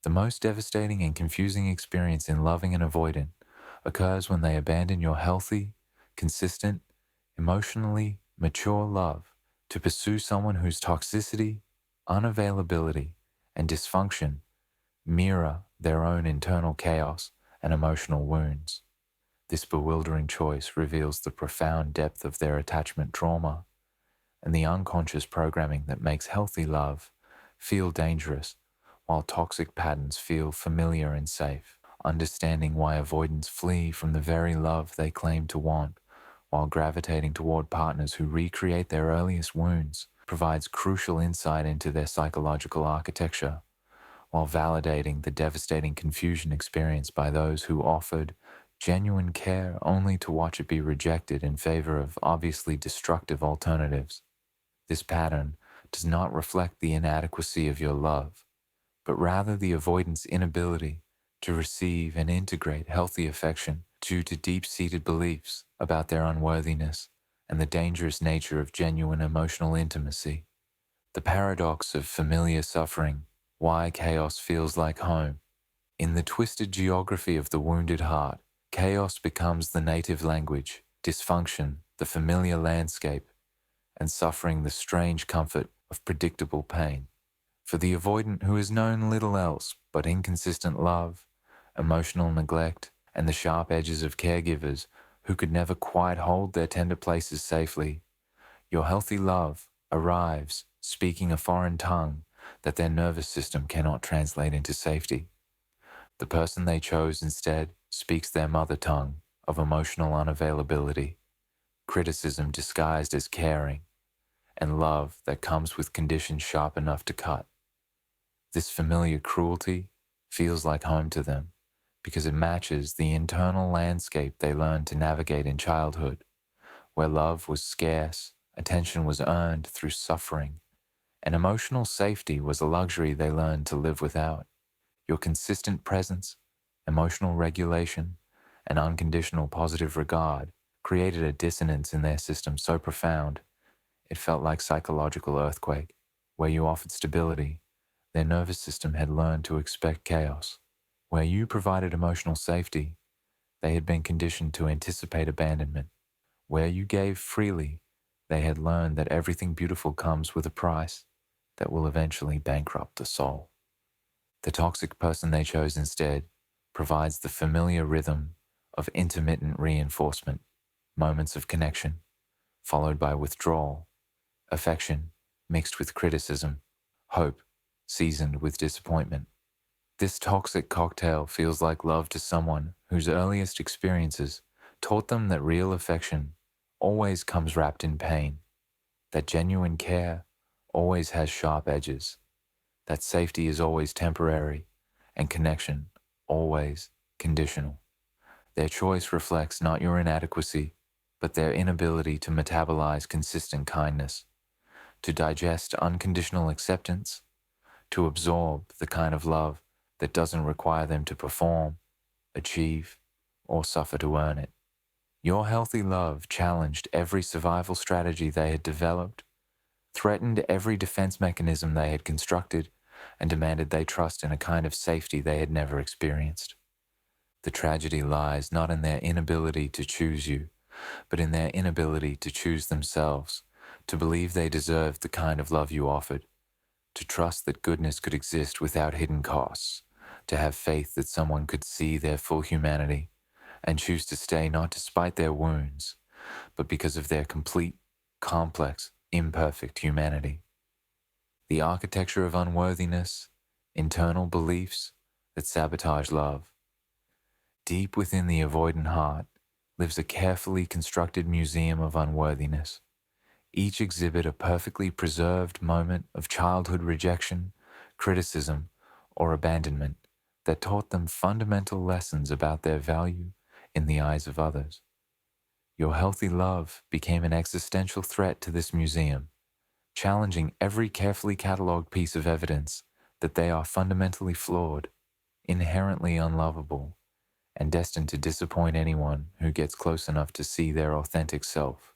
The most devastating and confusing experience in loving an avoidant occurs when they abandon your healthy, consistent, emotionally mature love to pursue someone whose toxicity, unavailability, and dysfunction mirror their own internal chaos and emotional wounds. This bewildering choice reveals the profound depth of their attachment trauma and the unconscious programming that makes healthy love feel dangerous while toxic patterns feel familiar and safe. Understanding why avoidants flee from the very love they claim to want while gravitating toward partners who recreate their earliest wounds provides crucial insight into their psychological architecture, while validating the devastating confusion experienced by those who offered genuine care only to watch it be rejected in favor of obviously destructive alternatives. This pattern does not reflect the inadequacy of your love, but rather the avoidant's inability to receive and integrate healthy affection due to deep-seated beliefs about their unworthiness and the dangerous nature of genuine emotional intimacy. The paradox of familiar suffering, why chaos feels like home. In the twisted geography of the wounded heart, chaos becomes the native language, dysfunction the familiar landscape, and suffering the strange comfort of predictable pain. For the avoidant who has known little else but inconsistent love, emotional neglect, and the sharp edges of caregivers who could never quite hold their tender places safely, your healthy love arrives speaking a foreign tongue that their nervous system cannot translate into safety. The person they chose instead speaks their mother tongue of emotional unavailability, criticism disguised as caring, and love that comes with conditions sharp enough to cut. This familiar cruelty feels like home to them because it matches the internal landscape they learned to navigate in childhood, where love was scarce, attention was earned through suffering, and emotional safety was a luxury they learned to live without. Your consistent presence, emotional regulation, and unconditional positive regard created a dissonance in their system so profound it felt like psychological earthquake. Where you offered stability, their nervous system had learned to expect chaos. Where you provided emotional safety, they had been conditioned to anticipate abandonment. Where you gave freely, they had learned that everything beautiful comes with a price that will eventually bankrupt the soul. The toxic person they chose instead provides the familiar rhythm of intermittent reinforcement, moments of connection, followed by withdrawal, affection mixed with criticism, hope seasoned with disappointment. This toxic cocktail feels like love to someone whose earliest experiences taught them that real affection always comes wrapped in pain, that genuine care always has sharp edges, that safety is always temporary, and connection always conditional. Their choice reflects not your inadequacy, but their inability to metabolize consistent kindness, to digest unconditional acceptance, to absorb the kind of love that doesn't require them to perform, achieve, or suffer to earn it. Your healthy love challenged every survival strategy they had developed, threatened every defense mechanism they had constructed, and demanded they trust in a kind of safety they had never experienced. The tragedy lies not in their inability to choose you, but in their inability to choose themselves, to believe they deserved the kind of love you offered, to trust that goodness could exist without hidden costs, to have faith that someone could see their full humanity and choose to stay not despite their wounds, but because of their complete, complex, imperfect humanity. The architecture of unworthiness, internal beliefs that sabotage love. Deep within the avoidant heart lives a carefully constructed museum of unworthiness. Each exhibit a perfectly preserved moment of childhood rejection, criticism, or abandonment that taught them fundamental lessons about their value in the eyes of others. Your healthy love became an existential threat to this museum, challenging every carefully catalogued piece of evidence that they are fundamentally flawed, inherently unlovable, and destined to disappoint anyone who gets close enough to see their authentic self.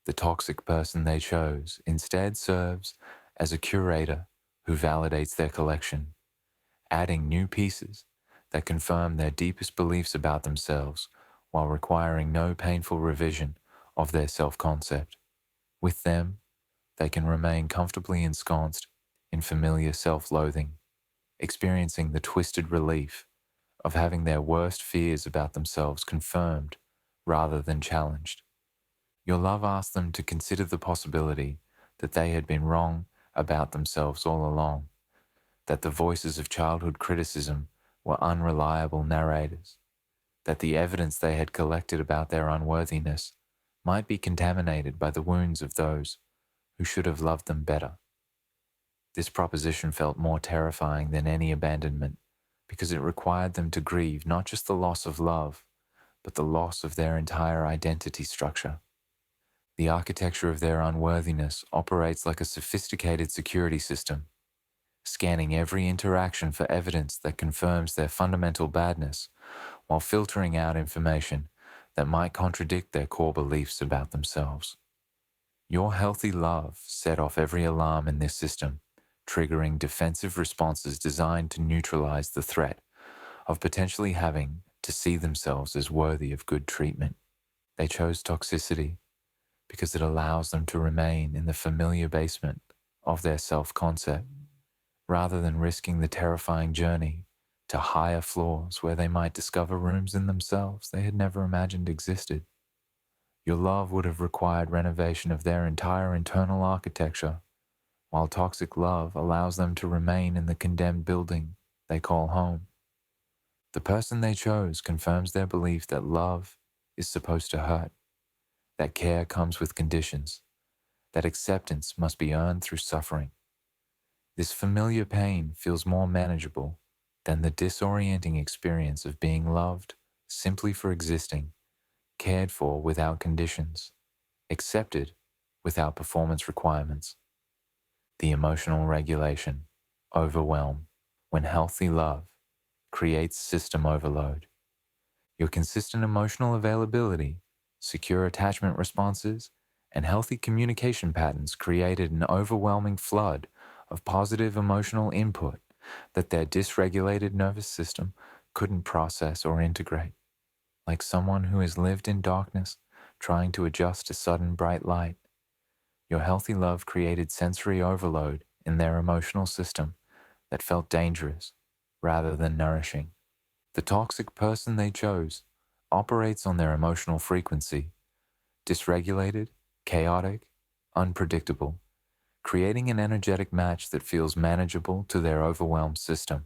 The toxic person they chose instead serves as a curator who validates their collection, adding new pieces that confirm their deepest beliefs about themselves while requiring no painful revision of their self-concept. With them, they can remain comfortably ensconced in familiar self-loathing, experiencing the twisted relief of having their worst fears about themselves confirmed rather than challenged. Your love asked them to consider the possibility that they had been wrong about themselves all along, that the voices of childhood criticism were unreliable narrators, that the evidence they had collected about their unworthiness might be contaminated by the wounds of those who should have loved them better. This proposition felt more terrifying than any abandonment because it required them to grieve not just the loss of love, but the loss of their entire identity structure. The architecture of their unworthiness operates like a sophisticated security system, scanning every interaction for evidence that confirms their fundamental badness while filtering out information that might contradict their core beliefs about themselves. Your healthy love set off every alarm in this system, triggering defensive responses designed to neutralize the threat of potentially having to see themselves as worthy of good treatment. They chose toxicity because it allows them to remain in the familiar basement of their self-concept, rather than risking the terrifying journey to higher floors where they might discover rooms in themselves they had never imagined existed. Your love would have required renovation of their entire internal architecture, while toxic love allows them to remain in the condemned building they call home. The person they chose confirms their belief that love is supposed to hurt, that care comes with conditions, that acceptance must be earned through suffering. This familiar pain feels more manageable than the disorienting experience of being loved simply for existing, cared for without conditions, accepted without performance requirements. The emotional regulation, overwhelm, when healthy love creates system overload. Your consistent emotional availability, secure attachment responses, and healthy communication patterns created an overwhelming flood of positive emotional input that their dysregulated nervous system couldn't process or integrate. Like someone who has lived in darkness, trying to adjust to sudden bright light, your healthy love created sensory overload in their emotional system that felt dangerous rather than nourishing. The toxic person they chose operates on their emotional frequency, dysregulated, chaotic, unpredictable, creating an energetic match that feels manageable to their overwhelmed system.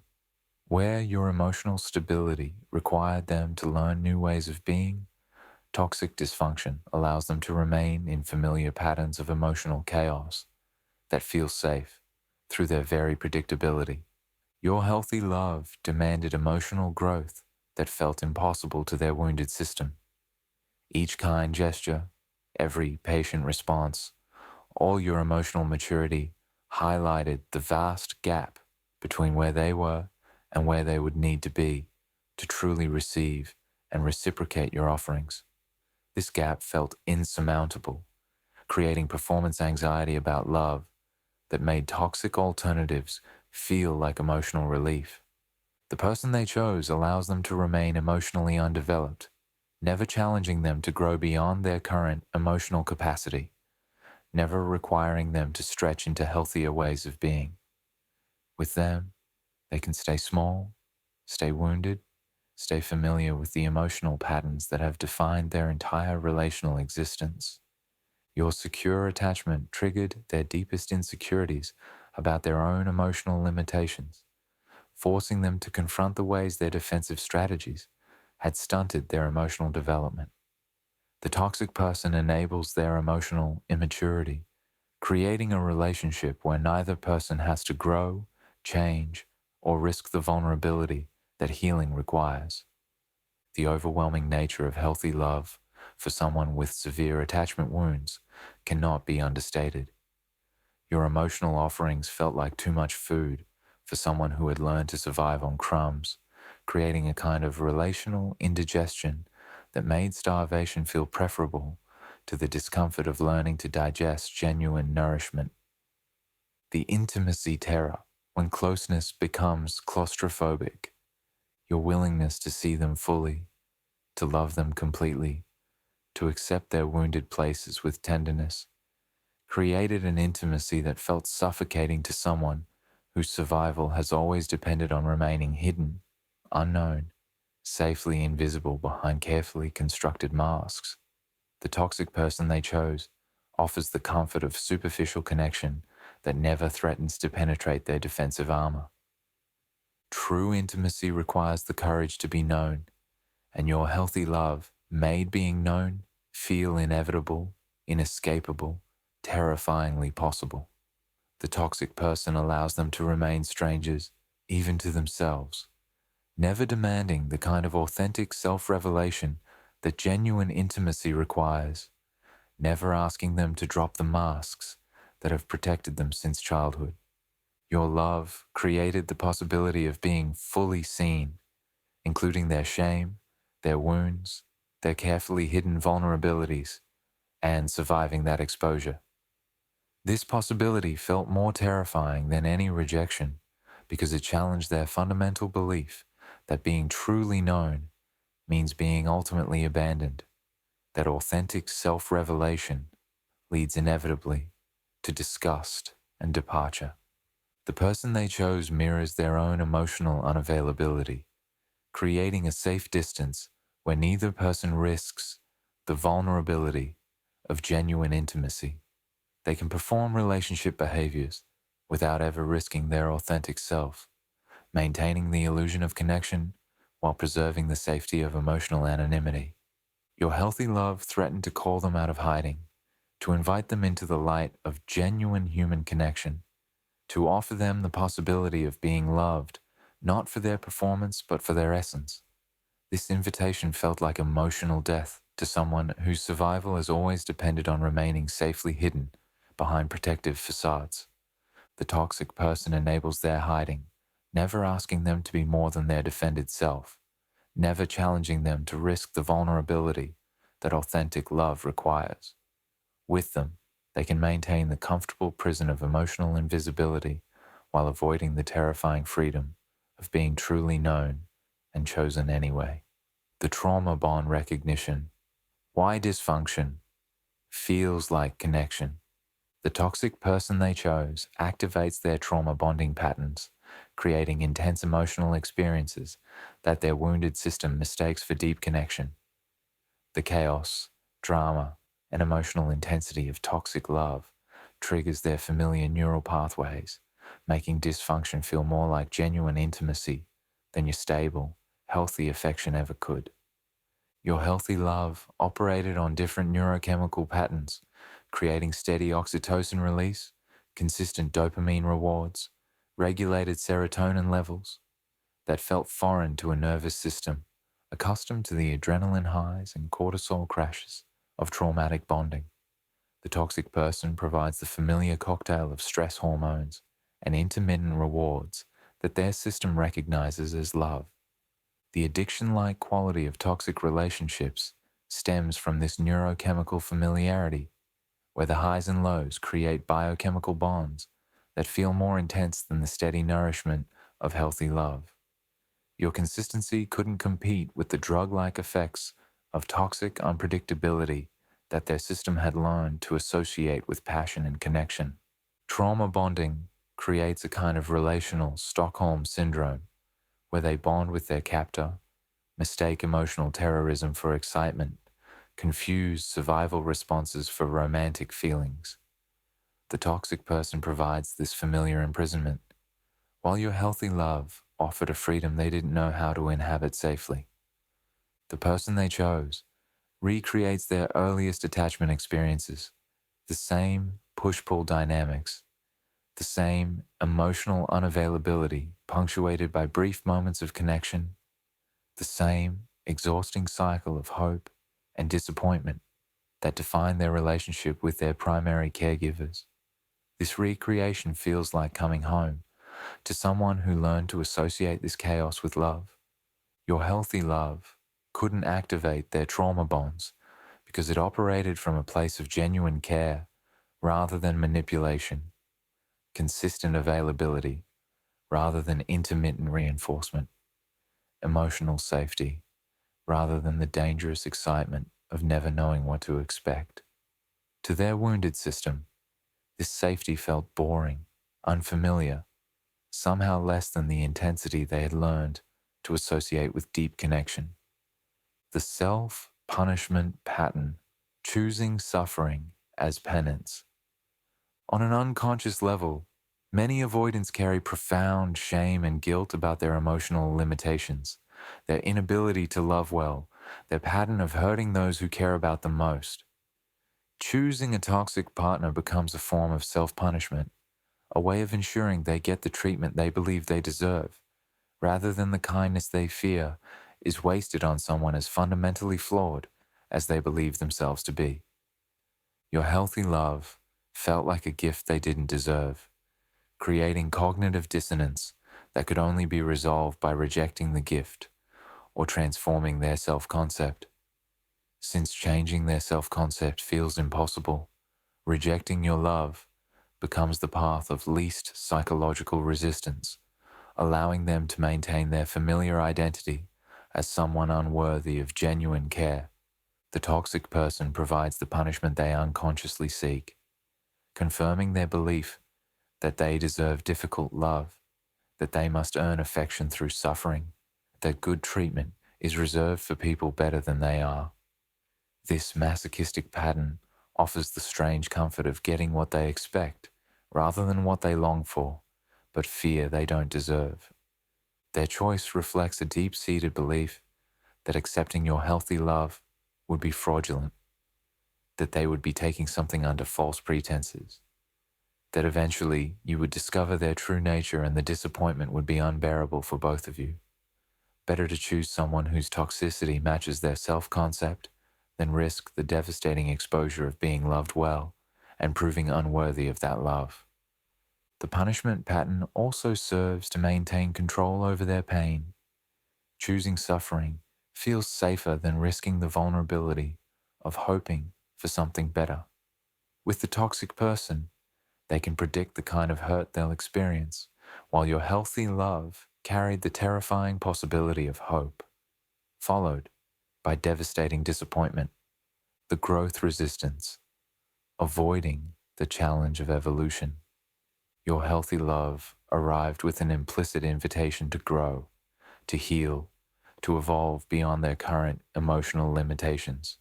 Where your emotional stability required them to learn new ways of being, toxic dysfunction allows them to remain in familiar patterns of emotional chaos that feel safe through their very predictability. Your healthy love demanded emotional growth that felt impossible to their wounded system. Each kind gesture, every patient response, all your emotional maturity highlighted the vast gap between where they were and where they would need to be to truly receive and reciprocate your offerings. This gap felt insurmountable, creating performance anxiety about love that made toxic alternatives feel like emotional relief. The person they chose allows them to remain emotionally undeveloped, never challenging them to grow beyond their current emotional capacity, never requiring them to stretch into healthier ways of being. With them, they can stay small, stay wounded, stay familiar with the emotional patterns that have defined their entire relational existence. Your secure attachment triggered their deepest insecurities about their own emotional limitations, forcing them to confront the ways their defensive strategies had stunted their emotional development. The toxic person enables their emotional immaturity, creating a relationship where neither person has to grow, change, or risk the vulnerability that healing requires. The overwhelming nature of healthy love for someone with severe attachment wounds cannot be understated. Your emotional offerings felt like too much food for someone who had learned to survive on crumbs, creating a kind of relational indigestion that made starvation feel preferable to the discomfort of learning to digest genuine nourishment. The intimacy terror when closeness becomes claustrophobic, your willingness to see them fully, to love them completely, to accept their wounded places with tenderness, created an intimacy that felt suffocating to someone whose survival has always depended on remaining hidden, unknown, safely invisible behind carefully constructed masks. The toxic person they chose offers the comfort of superficial connection that never threatens to penetrate their defensive armor. True intimacy requires the courage to be known, and your healthy love made being known feel inevitable, inescapable, terrifyingly possible. The toxic person allows them to remain strangers, even to themselves, never demanding the kind of authentic self-revelation that genuine intimacy requires, never asking them to drop the masks that have protected them since childhood. Your love created the possibility of being fully seen, including their shame, their wounds, their carefully hidden vulnerabilities, and surviving that exposure. This possibility felt more terrifying than any rejection because it challenged their fundamental belief that being truly known means being ultimately abandoned, that authentic self-revelation leads inevitably to disgust and departure. The person they chose mirrors their own emotional unavailability, creating a safe distance where neither person risks the vulnerability of genuine intimacy. They can perform relationship behaviors without ever risking their authentic self, maintaining the illusion of connection while preserving the safety of emotional anonymity. Your healthy love threatened to call them out of hiding, to invite them into the light of genuine human connection, to offer them the possibility of being loved, not for their performance but for their essence. This invitation felt like emotional death to someone whose survival has always depended on remaining safely hidden behind protective facades. The toxic person enables their hiding, never asking them to be more than their defended self, never challenging them to risk the vulnerability that authentic love requires. With them, they can maintain the comfortable prison of emotional invisibility while avoiding the terrifying freedom of being truly known and chosen anyway. The trauma bond recognition. Why dysfunction feels like connection. The toxic person they chose activates their trauma bonding patterns, creating intense emotional experiences that their wounded system mistakes for deep connection. The chaos, drama, and emotional intensity of toxic love triggers their familiar neural pathways, making dysfunction feel more like genuine intimacy than your stable, healthy affection ever could. Your healthy love operated on different neurochemical patterns, creating steady oxytocin release, consistent dopamine rewards, regulated serotonin levels that felt foreign to a nervous system accustomed to the adrenaline highs and cortisol crashes of traumatic bonding. The toxic person provides the familiar cocktail of stress hormones and intermittent rewards that their system recognizes as love. The addiction-like quality of toxic relationships stems from this neurochemical familiarity, where the highs and lows create biochemical bonds that feel more intense than the steady nourishment of healthy love. Your consistency couldn't compete with the drug-like effects of toxic unpredictability that their system had learned to associate with passion and connection. Trauma bonding creates a kind of relational Stockholm syndrome where they bond with their captor, mistake emotional terrorism for excitement, confuse survival responses for romantic feelings. The toxic person provides this familiar imprisonment, while your healthy love offered a freedom they didn't know how to inhabit safely. The person they chose recreates their earliest attachment experiences, the same push-pull dynamics, the same emotional unavailability punctuated by brief moments of connection, the same exhausting cycle of hope and disappointment that define their relationship with their primary caregivers. This recreation feels like coming home to someone who learned to associate this chaos with love. Your healthy love couldn't activate their trauma bonds because it operated from a place of genuine care rather than manipulation, consistent availability, rather than intermittent reinforcement, emotional safety rather than the dangerous excitement of never knowing what to expect. To their wounded system, this safety felt boring, unfamiliar, somehow less than the intensity they had learned to associate with deep connection. The self-punishment pattern, choosing suffering as penance. On an unconscious level, many avoidants carry profound shame and guilt about their emotional limitations, their inability to love well, their pattern of hurting those who care about them most. Choosing a toxic partner becomes a form of self-punishment, a way of ensuring they get the treatment they believe they deserve, rather than the kindness they fear is wasted on someone as fundamentally flawed as they believe themselves to be. Your healthy love felt like a gift they didn't deserve, creating cognitive dissonance that could only be resolved by rejecting the gift or transforming their self-concept. Since changing their self-concept feels impossible, rejecting your love becomes the path of least psychological resistance, allowing them to maintain their familiar identity as someone unworthy of genuine care. The toxic person provides the punishment they unconsciously seek, confirming their belief that they deserve difficult love, that they must earn affection through suffering, that good treatment is reserved for people better than they are. This masochistic pattern offers the strange comfort of getting what they expect rather than what they long for, but fear they don't deserve. Their choice reflects a deep-seated belief that accepting your healthy love would be fraudulent, that they would be taking something under false pretenses, that eventually you would discover their true nature and the disappointment would be unbearable for both of you. Better to choose someone whose toxicity matches their self-concept than risk the devastating exposure of being loved well and proving unworthy of that love. The punishment pattern also serves to maintain control over their pain. Choosing suffering feels safer than risking the vulnerability of hoping for something better. With the toxic person, they can predict the kind of hurt they'll experience, while your healthy love carried the terrifying possibility of hope, followed by devastating disappointment, the growth resistance, avoiding the challenge of evolution. Your healthy love arrived with an implicit invitation to grow, to heal, to evolve beyond their current emotional limitations.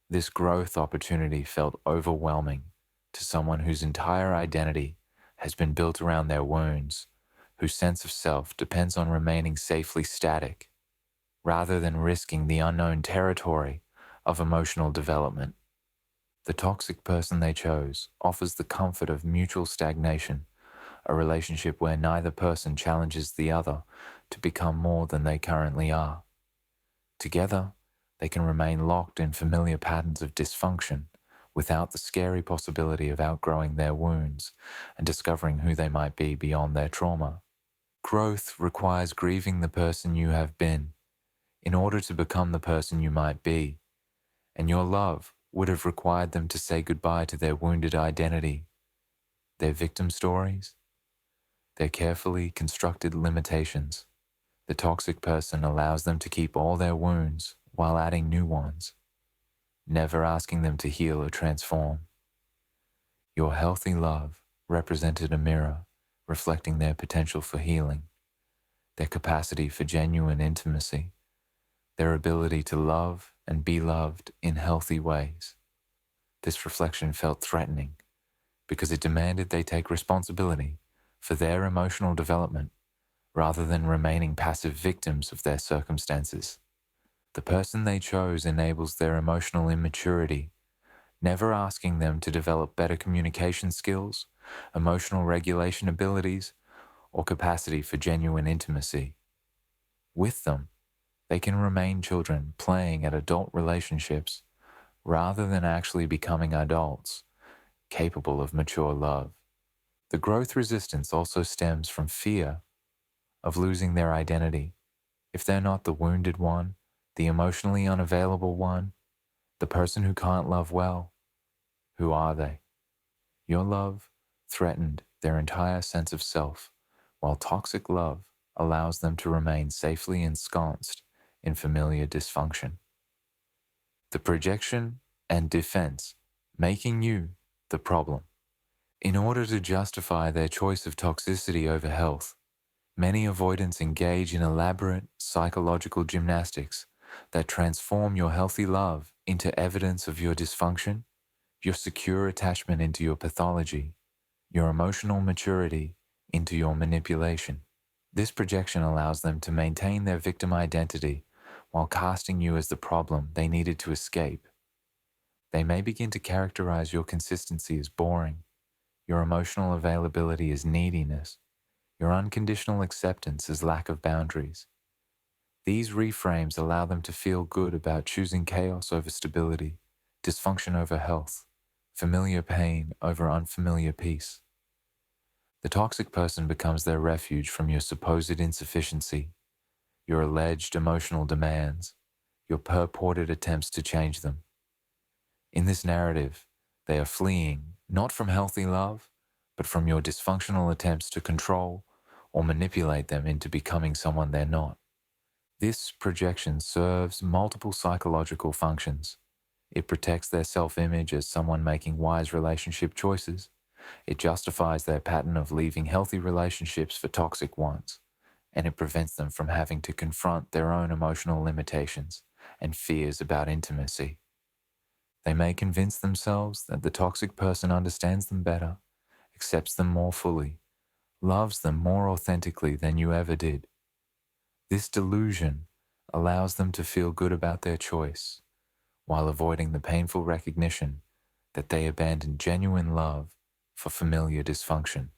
This growth opportunity felt overwhelming to someone whose entire identity has been built around their wounds, whose sense of self depends on remaining safely static, rather than risking the unknown territory of emotional development. The toxic person they chose offers the comfort of mutual stagnation, a relationship where neither person challenges the other to become more than they currently are. Together, they can remain locked in familiar patterns of dysfunction without the scary possibility of outgrowing their wounds and discovering who they might be beyond their trauma. Growth requires grieving the person you have been in order to become the person you might be, and your love would have required them to say goodbye to their wounded identity, their victim stories, their carefully constructed limitations. The toxic person allows them to keep all their wounds while adding new ones, never asking them to heal or transform. Your healthy love represented a mirror reflecting their potential for healing, their capacity for genuine intimacy, their ability to love and be loved in healthy ways. This reflection felt threatening because it demanded they take responsibility for their emotional development rather than remaining passive victims of their circumstances. The person they chose enables their emotional immaturity, never asking them to develop better communication skills, emotional regulation abilities, or capacity for genuine intimacy. With them, they can remain children playing at adult relationships rather than actually becoming adults capable of mature love. The growth resistance also stems from fear of losing their identity. If they're not the wounded one, the emotionally unavailable one, the person who can't love well, who are they? Your love threatened their entire sense of self while toxic love allows them to remain safely ensconced in familiar dysfunction. The projection and defense, making you the problem. In order to justify their choice of toxicity over health, many avoidants engage in elaborate psychological gymnastics that transform your healthy love into evidence of your dysfunction, your secure attachment into your pathology, your emotional maturity into your manipulation. This projection allows them to maintain their victim identity while casting you as the problem they needed to escape. They may begin to characterize your consistency as boring, your emotional availability as neediness, your unconditional acceptance as lack of boundaries. These reframes allow them to feel good about choosing chaos over stability, dysfunction over health, familiar pain over unfamiliar peace. The toxic person becomes their refuge from your supposed insufficiency, your alleged emotional demands, your purported attempts to change them. In this narrative, they are fleeing not from healthy love, but from your dysfunctional attempts to control or manipulate them into becoming someone they're not. This projection serves multiple psychological functions. It protects their self-image as someone making wise relationship choices. It justifies their pattern of leaving healthy relationships for toxic ones, and it prevents them from having to confront their own emotional limitations and fears about intimacy. They may convince themselves that the toxic person understands them better, accepts them more fully, loves them more authentically than you ever did. This delusion allows them to feel good about their choice, while avoiding the painful recognition that they abandoned genuine love for familiar dysfunction.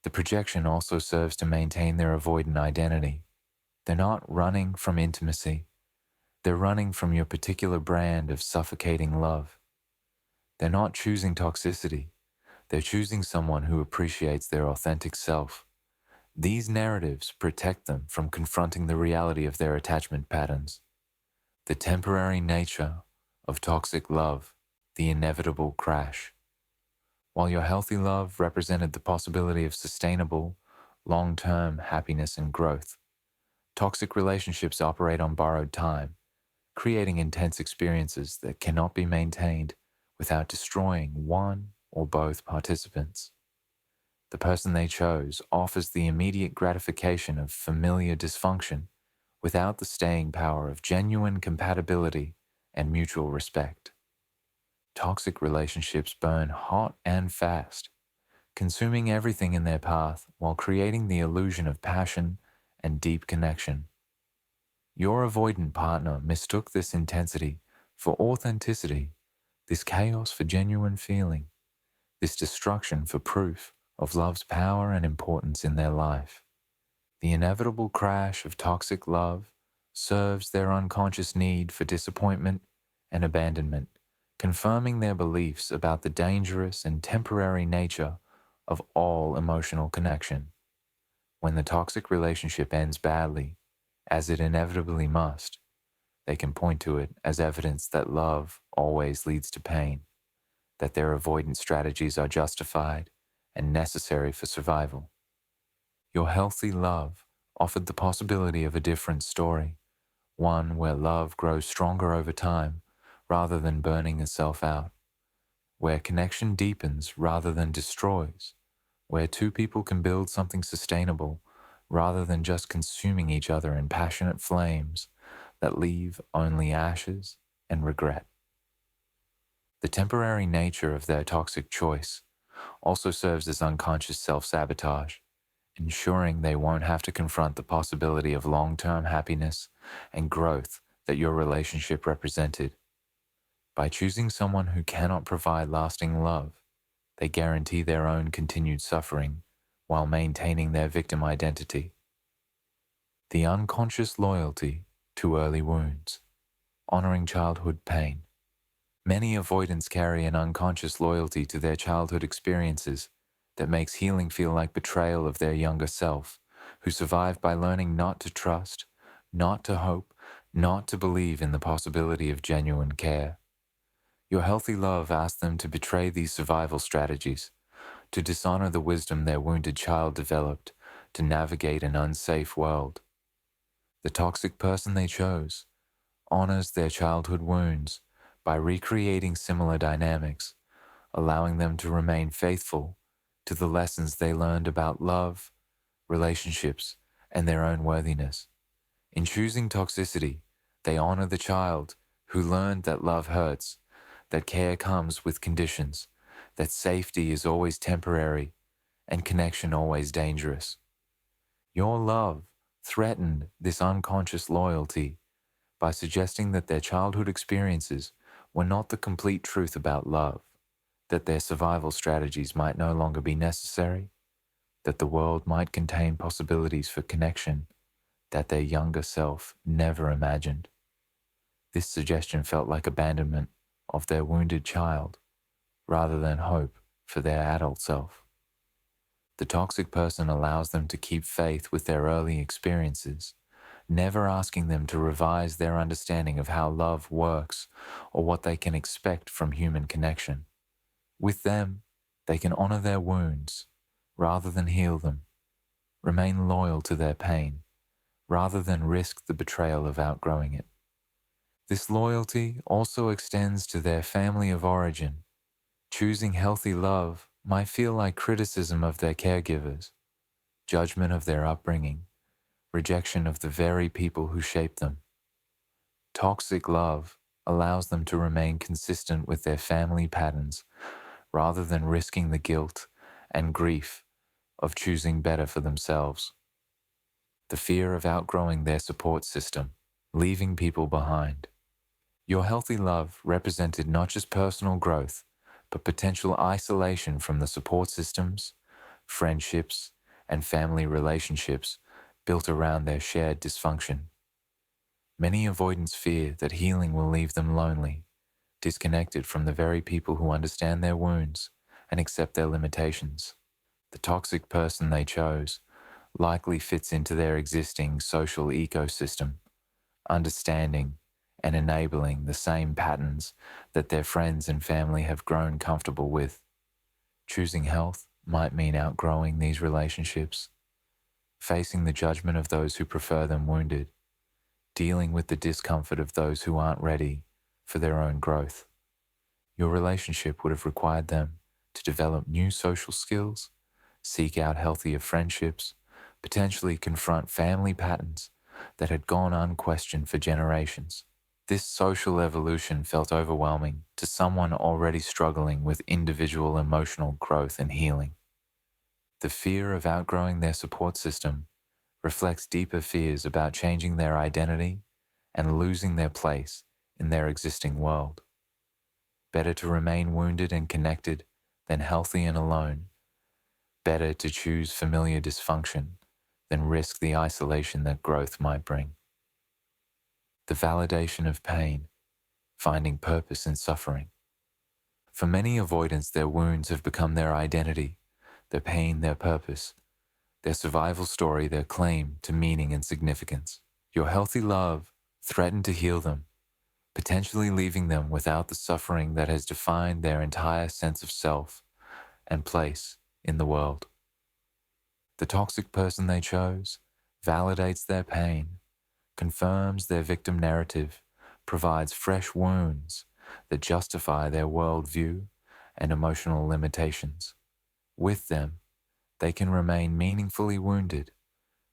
The projection also serves to maintain their avoidant identity. They're not running from intimacy. They're running from your particular brand of suffocating love. They're not choosing toxicity. They're choosing someone who appreciates their authentic self. These narratives protect them from confronting the reality of their attachment patterns, the temporary nature of toxic love, the inevitable crash. While your healthy love represented the possibility of sustainable, long-term happiness and growth, toxic relationships operate on borrowed time, creating intense experiences that cannot be maintained without destroying one or both participants. The person they chose offers the immediate gratification of familiar dysfunction without the staying power of genuine compatibility and mutual respect. Toxic relationships burn hot and fast, consuming everything in their path while creating the illusion of passion and deep connection. Your avoidant partner mistook this intensity for authenticity, this chaos for genuine feeling, this destruction for proof of love's power and importance in their life. The inevitable crash of toxic love serves their unconscious need for disappointment and abandonment, confirming their beliefs about the dangerous and temporary nature of all emotional connection. When the toxic relationship ends badly, as it inevitably must, they can point to it as evidence that love always leads to pain, that their avoidance strategies are justified and necessary for survival. Your healthy love offered the possibility of a different story, one where love grows stronger over time rather than burning itself out, where connection deepens rather than destroys, where two people can build something sustainable rather than just consuming each other in passionate flames that leave only ashes and regret. The temporary nature of their toxic choice also serves as unconscious self-sabotage, ensuring they won't have to confront the possibility of long-term happiness and growth that your relationship represented. By choosing someone who cannot provide lasting love, they guarantee their own continued suffering while maintaining their victim identity. The unconscious loyalty to early wounds, honoring childhood pain. Many avoidants carry an unconscious loyalty to their childhood experiences that makes healing feel like betrayal of their younger self, who survived by learning not to trust, not to hope, not to believe in the possibility of genuine care. Your healthy love asks them to betray these survival strategies, to dishonor the wisdom their wounded child developed, to navigate an unsafe world. The toxic person they chose honors their childhood wounds by recreating similar dynamics, allowing them to remain faithful to the lessons they learned about love, relationships, and their own worthiness. In choosing toxicity, they honor the child who learned that love hurts, that care comes with conditions, that safety is always temporary, and connection always dangerous. Your love threatened this unconscious loyalty by suggesting that their childhood experiences were not the complete truth about love, that their survival strategies might no longer be necessary, that the world might contain possibilities for connection that their younger self never imagined. This suggestion felt like abandonment of their wounded child rather than hope for their adult self. The toxic person allows them to keep faith with their early experiences, never asking them to revise their understanding of how love works or what they can expect from human connection. With them, they can honor their wounds rather than heal them, remain loyal to their pain rather than risk the betrayal of outgrowing it. This loyalty also extends to their family of origin. Choosing healthy love might feel like criticism of their caregivers, judgment of their upbringing, rejection of the very people who shaped them. Toxic love allows them to remain consistent with their family patterns rather than risking the guilt and grief of choosing better for themselves. The fear of outgrowing their support system, leaving people behind. Your healthy love represented not just personal growth, but potential isolation from the support systems, friendships, and family relationships built around their shared dysfunction. Many avoidants fear that healing will leave them lonely, disconnected from the very people who understand their wounds and accept their limitations. The toxic person they chose likely fits into their existing social ecosystem, understanding and enabling the same patterns that their friends and family have grown comfortable with. Choosing health might mean outgrowing these relationships, facing the judgment of those who prefer them wounded, dealing with the discomfort of those who aren't ready for their own growth. Your relationship would have required them to develop new social skills, seek out healthier friendships, potentially confront family patterns that had gone unquestioned for generations. This social evolution felt overwhelming to someone already struggling with individual emotional growth and healing. The fear of outgrowing their support system reflects deeper fears about changing their identity and losing their place in their existing world. Better to remain wounded and connected than healthy and alone. Better to choose familiar dysfunction than risk the isolation that growth might bring. The validation of pain, finding purpose in suffering. For many avoidants, their wounds have become their identity, their pain, their purpose, their survival story, their claim to meaning and significance. Your healthy love threatened to heal them, potentially leaving them without the suffering that has defined their entire sense of self and place in the world. The toxic person they chose validates their pain, confirms their victim narrative, provides fresh wounds that justify their worldview and emotional limitations. With them, they can remain meaningfully wounded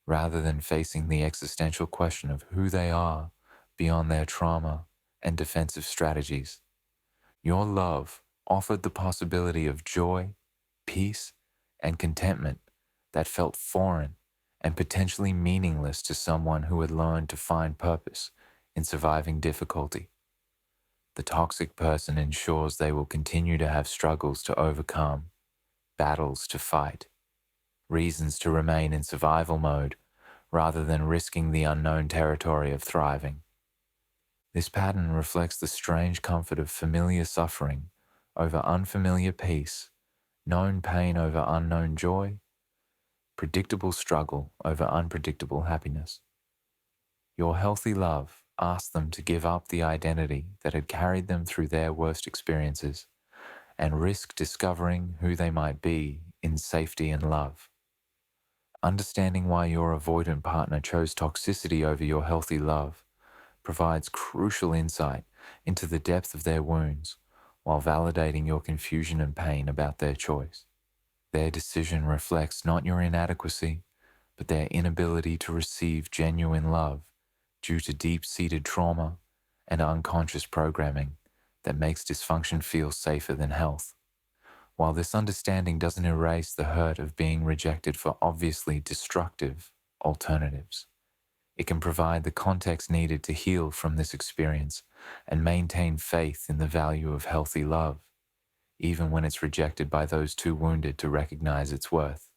rather than facing the existential question of who they are beyond their trauma and defensive strategies. Your love offered the possibility of joy, peace, and contentment that felt foreign and potentially meaningless to someone who had learned to find purpose in surviving difficulty. The toxic person ensures they will continue to have struggles to overcome, battles to fight, reasons to remain in survival mode rather than risking the unknown territory of thriving. This pattern reflects the strange comfort of familiar suffering over unfamiliar peace, known pain over unknown joy, predictable struggle over unpredictable happiness. Your healthy love asked them to give up the identity that had carried them through their worst experiences and risk discovering who they might be in safety and love. Understanding why your avoidant partner chose toxicity over your healthy love provides crucial insight into the depth of their wounds while validating your confusion and pain about their choice. Their decision reflects not your inadequacy, but their inability to receive genuine love due to deep-seated trauma and unconscious programming that makes dysfunction feel safer than health. While this understanding doesn't erase the hurt of being rejected for obviously destructive alternatives, it can provide the context needed to heal from this experience and maintain faith in the value of healthy love, even when it's rejected by those too wounded to recognize its worth.